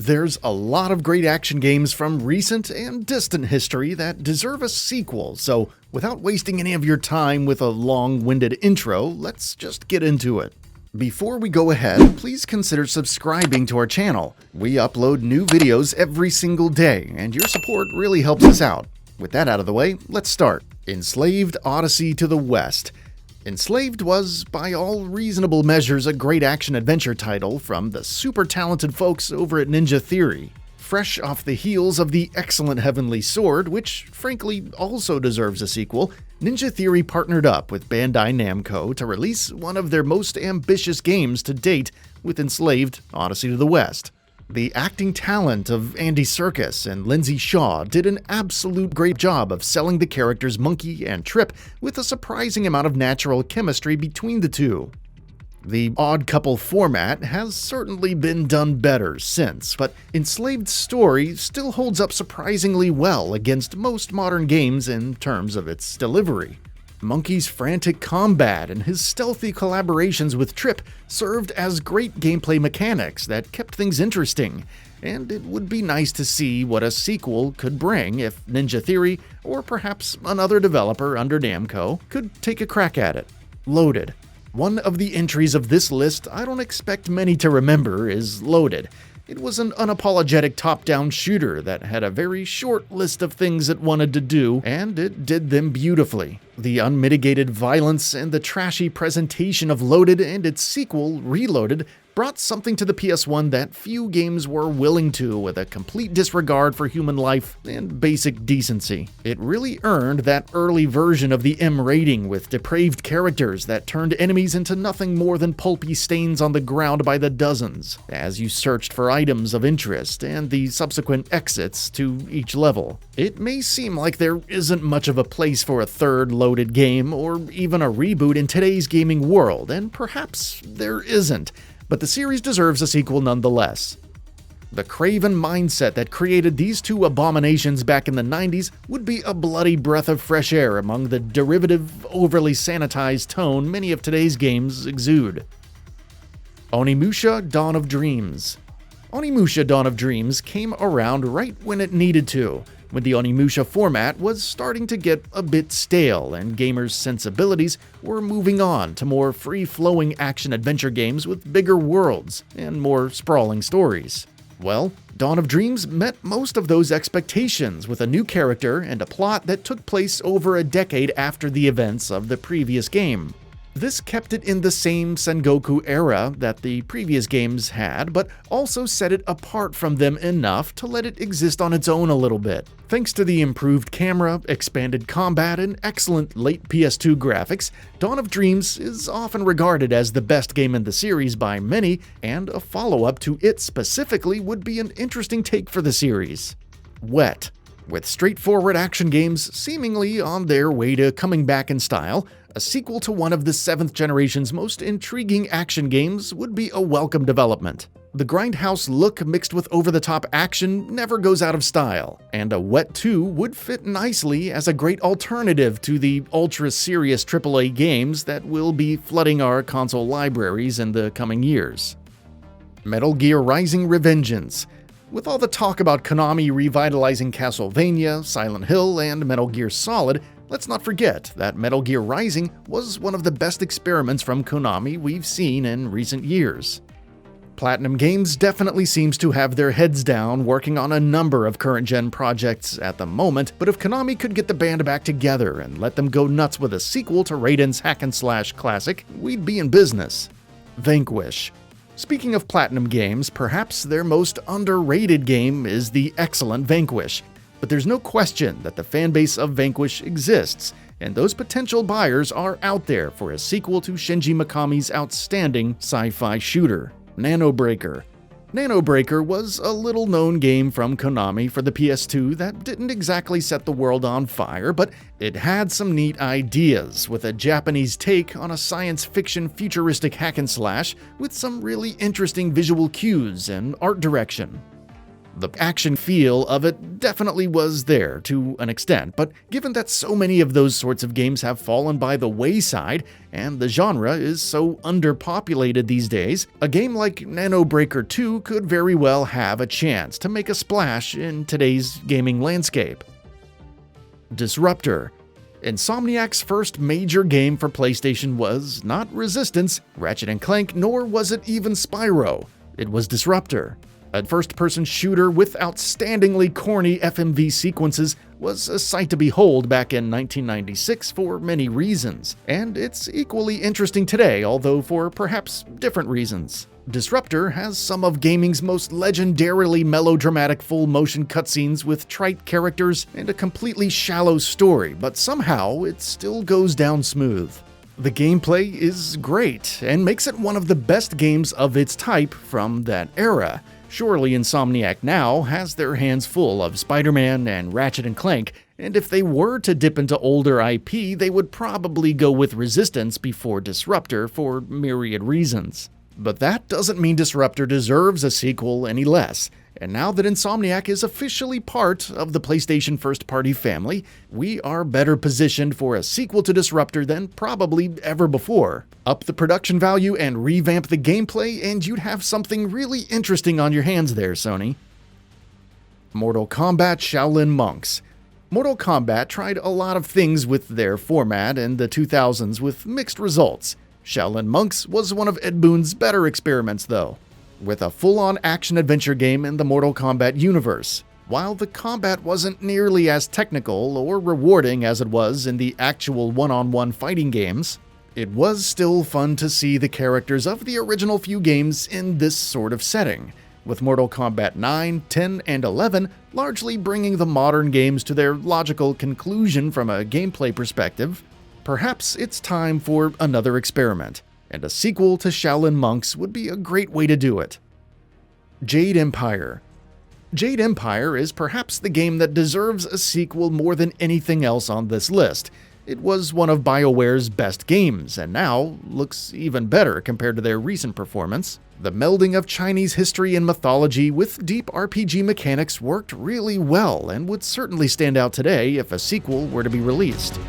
There's a lot of great action games from recent and distant history that deserve a sequel, so without wasting any of your time with a long-winded intro, let's just get into it. Before we go ahead, please consider subscribing to our channel. We upload new videos every single day, and your support really helps us out. With that out of the way, let's start. Enslaved Odyssey to the West. Enslaved was, by all reasonable measures, a great action-adventure title from the super talented folks over at Ninja Theory. Fresh off the heels of the excellent Heavenly Sword, which frankly also deserves a sequel, Ninja Theory partnered up with Bandai Namco to release one of their most ambitious games to date with Enslaved Odyssey to the West. The acting talent of Andy Serkis and Lindsay Shaw did an absolute great job of selling the characters Monkey and Trip with a surprising amount of natural chemistry between the two. The odd couple format has certainly been done better since, but Enslaved's story still holds up surprisingly well against most modern games in terms of its delivery. Monkey's frantic combat and his stealthy collaborations with Trip served as great gameplay mechanics that kept things interesting, and it would be nice to see what a sequel could bring if Ninja Theory, or perhaps another developer under Namco, could take a crack at it. Loaded. One of the entries of this list I don't expect many to remember is Loaded. It was an unapologetic top-down shooter that had a very short list of things it wanted to do, and it did them beautifully. The unmitigated violence and the trashy presentation of Loaded and its sequel, Reloaded, brought something to the PS1 that few games were willing to, with a complete disregard for human life and basic decency. It really earned that early version of the M rating with depraved characters that turned enemies into nothing more than pulpy stains on the ground by the dozens, as you searched for items of interest and the subsequent exits to each level. It may seem like there isn't much of a place for a third Loaded game, or even a reboot in today's gaming world, and perhaps there isn't. But the series deserves a sequel nonetheless. The craven mindset that created these two abominations back in the 90s would be a bloody breath of fresh air among the derivative, overly sanitized tone many of today's games exude. Onimusha: Dawn of Dreams. Onimusha: Dawn of Dreams came around right when it needed to, when the Onimusha format was starting to get a bit stale and gamers' sensibilities were moving on to more free-flowing action-adventure games with bigger worlds and more sprawling stories. Well, Dawn of Dreams met most of those expectations with a new character and a plot that took place over a decade after the events of the previous game. This kept it in the same Sengoku era that the previous games had, but also set it apart from them enough to let it exist on its own a little bit. Thanks to the improved camera, expanded combat, and excellent late PS2 graphics, Dawn of Dreams is often regarded as the best game in the series by many, and a follow-up to it specifically would be an interesting take for the series. Wet. With straightforward action games seemingly on their way to coming back in style, a sequel to one of the 7th generation's most intriguing action games would be a welcome development. The grindhouse look mixed with over-the-top action never goes out of style, and a Wet 2 would fit nicely as a great alternative to the ultra-serious AAA games that will be flooding our console libraries in the coming years. Metal Gear Rising: Revengeance. With all the talk about Konami revitalizing Castlevania, Silent Hill, and Metal Gear Solid, let's not forget that Metal Gear Rising was one of the best experiments from Konami we've seen in recent years. Platinum Games definitely seems to have their heads down working on a number of current-gen projects at the moment, but if Konami could get the band back together and let them go nuts with a sequel to Raiden's hack-and-slash classic, we'd be in business. Vanquish. Speaking of Platinum Games, perhaps their most underrated game is the excellent Vanquish. But there's no question that the fanbase of Vanquish exists, and those potential buyers are out there for a sequel to Shinji Mikami's outstanding sci-fi shooter, Nanobreaker. Nanobreaker was a little-known game from Konami for the PS2 that didn't exactly set the world on fire, but it had some neat ideas, with a Japanese take on a science fiction futuristic hack-and-slash with some really interesting visual cues and art direction. The action feel of it definitely was there to an extent, but given that so many of those sorts of games have fallen by the wayside and the genre is so underpopulated these days, a game like Nanobreaker 2 could very well have a chance to make a splash in today's gaming landscape. Disruptor. Insomniac's first major game for PlayStation was not Resistance, Ratchet & Clank, nor was it even Spyro. It was Disruptor. A first-person shooter with outstandingly corny FMV sequences was a sight to behold back in 1996 for many reasons, and it's equally interesting today, although for perhaps different reasons. Disruptor has some of gaming's most legendarily melodramatic full-motion cutscenes with trite characters and a completely shallow story, but somehow it still goes down smooth. The gameplay is great, and makes it one of the best games of its type from that era. Surely Insomniac now has their hands full of Spider-Man and Ratchet & Clank, and if they were to dip into older IP, they would probably go with Resistance before Disruptor for myriad reasons. But that doesn't mean Disruptor deserves a sequel any less. And now that Insomniac is officially part of the PlayStation first-party family, we are better positioned for a sequel to Disruptor than probably ever before. Up the production value and revamp the gameplay, and you'd have something really interesting on your hands there, Sony. Mortal Kombat Shaolin Monks. Mortal Kombat tried a lot of things with their format in the 2000s with mixed results. Shaolin Monks was one of Ed Boon's better experiments, though, with a full-on action-adventure game in the Mortal Kombat universe. While the combat wasn't nearly as technical or rewarding as it was in the actual one-on-one fighting games, it was still fun to see the characters of the original few games in this sort of setting, with Mortal Kombat 9, 10, and 11 largely bringing the modern games to their logical conclusion from a gameplay perspective. Perhaps it's time for another experiment, and a sequel to Shaolin Monks would be a great way to do it. Jade Empire. Jade Empire is perhaps the game that deserves a sequel more than anything else on this list. It was one of BioWare's best games, and now looks even better compared to their recent performance. The melding of Chinese history and mythology with deep RPG mechanics worked really well, and would certainly stand out today if a sequel were to be released.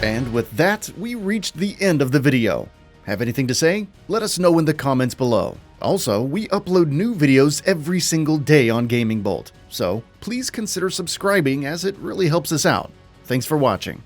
And with that, we reached the end of the video. Have anything to say? Let us know in the comments below. Also, we upload new videos every single day on Gaming Bolt, so please consider subscribing as it really helps us out. Thanks for watching.